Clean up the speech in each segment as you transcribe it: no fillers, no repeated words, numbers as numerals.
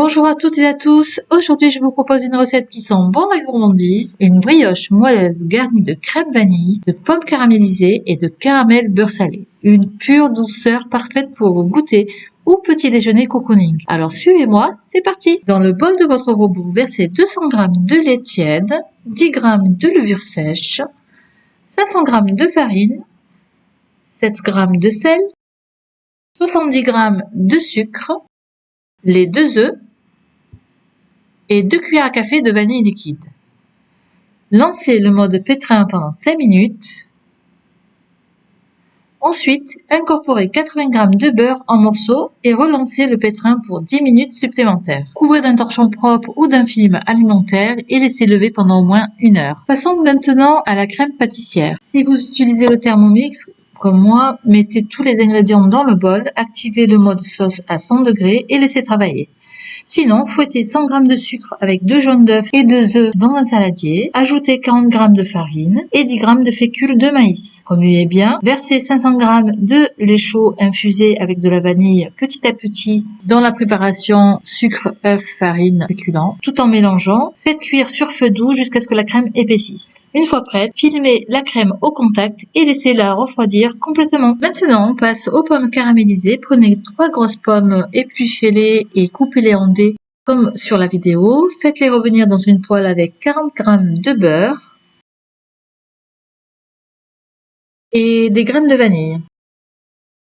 Bonjour à toutes et à tous, aujourd'hui je vous propose une recette qui sent bon la gourmandise, une brioche moelleuse garnie de crème vanille, de pommes caramélisées et de caramel beurre salé. Une pure douceur parfaite pour vos goûters ou petit déjeuner cocooning. Alors suivez-moi, c'est parti. Dans le bol de votre robot, versez 200 g de lait tiède, 10 g de levure sèche, 500 g de farine, 7 g de sel, 70 g de sucre, les 2 œufs et 2 cuillères à café de vanille liquide. Lancez le mode pétrin pendant 5 minutes. Ensuite, incorporez 80 g de beurre en morceaux et relancez le pétrin pour 10 minutes supplémentaires. Couvrez d'un torchon propre ou d'un film alimentaire et laissez lever pendant au moins 1 heure. Passons maintenant à la crème pâtissière. Si vous utilisez le Thermomix, comme moi, mettez tous les ingrédients dans le bol, activez le mode sauce à 100 degrés et laissez travailler. Sinon, fouettez 100 g de sucre avec 2 jaunes d'œufs et 2 œufs dans un saladier. Ajoutez 40 g de farine et 10 g de fécule de maïs. Remuez bien. Versez 500 g de lait chaud infusé avec de la vanille petit à petit dans la préparation sucre, œuf, farine, féculent. Tout en mélangeant, faites cuire sur feu doux jusqu'à ce que la crème épaississe. Une fois prête, filmez la crème au contact et laissez-la refroidir complètement. Maintenant, on passe aux pommes caramélisées. Prenez 3 grosses pommes, épluchez-les et coupez-les en dés comme sur la vidéo. Faites-les revenir dans une poêle avec 40 g de beurre et des graines de vanille.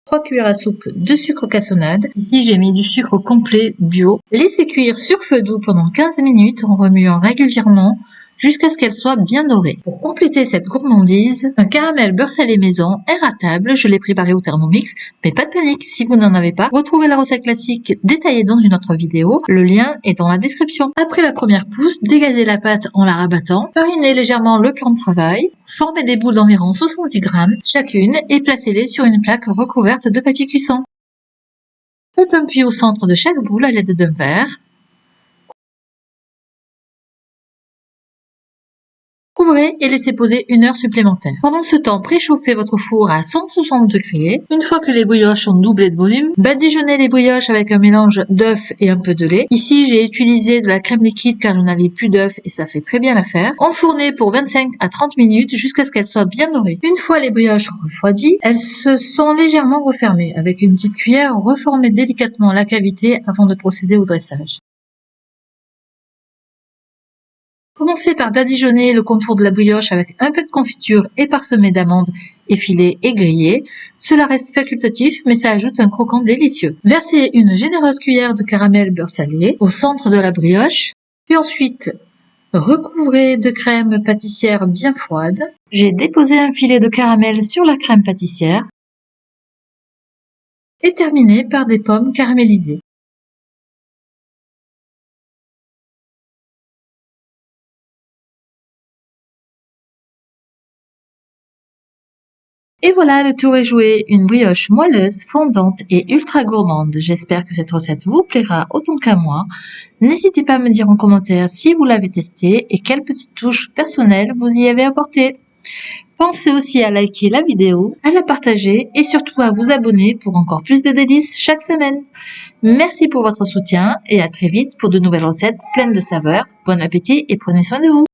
3 cuillères à soupe de sucre cassonade. Ici, j'ai mis du sucre complet bio. Laissez cuire sur feu doux pendant 15 minutes en remuant régulièrement jusqu'à ce qu'elle soit bien dorée. Pour compléter cette gourmandise, un caramel beurre salé maison inratable, je l'ai préparé au Thermomix, mais pas de panique, si vous n'en avez pas, retrouvez la recette classique détaillée dans une autre vidéo, le lien est dans la description. Après la première pousse, dégazez la pâte en la rabattant, farinez légèrement le plan de travail, formez des boules d'environ 70 g chacune et placez-les sur une plaque recouverte de papier cuisson. Faites un puits au centre de chaque boule à l'aide d'un verre. Couvrez et laissez poser 1 heure supplémentaire. Pendant ce temps, préchauffez votre four à 160 degrés. Une fois que les brioches ont doublé de volume, badigeonnez les brioches avec un mélange d'œufs et un peu de lait. Ici, j'ai utilisé de la crème liquide car je n'avais plus d'œufs et ça fait très bien l'affaire. Enfournez pour 25 à 30 minutes jusqu'à ce qu'elles soient bien dorées. Une fois les brioches refroidies, elles se sont légèrement refermées. Avec une petite cuillère, reformez délicatement la cavité avant de procéder au dressage. Commencez par badigeonner le contour de la brioche avec un peu de confiture et parsemé d'amandes effilées et grillées. Cela reste facultatif, mais ça ajoute un croquant délicieux. Versez une généreuse cuillère de caramel beurre salé au centre de la brioche, puis ensuite recouvrez de crème pâtissière bien froide. J'ai déposé un filet de caramel sur la crème pâtissière et terminez par des pommes caramélisées. Et voilà, le tour est joué, une brioche moelleuse, fondante et ultra gourmande. J'espère que cette recette vous plaira autant qu'à moi. N'hésitez pas à me dire en commentaire si vous l'avez testée et quelle petite touche personnelle vous y avez apportée. Pensez aussi à liker la vidéo, à la partager et surtout à vous abonner pour encore plus de délices chaque semaine. Merci pour votre soutien et à très vite pour de nouvelles recettes pleines de saveurs. Bon appétit et prenez soin de vous.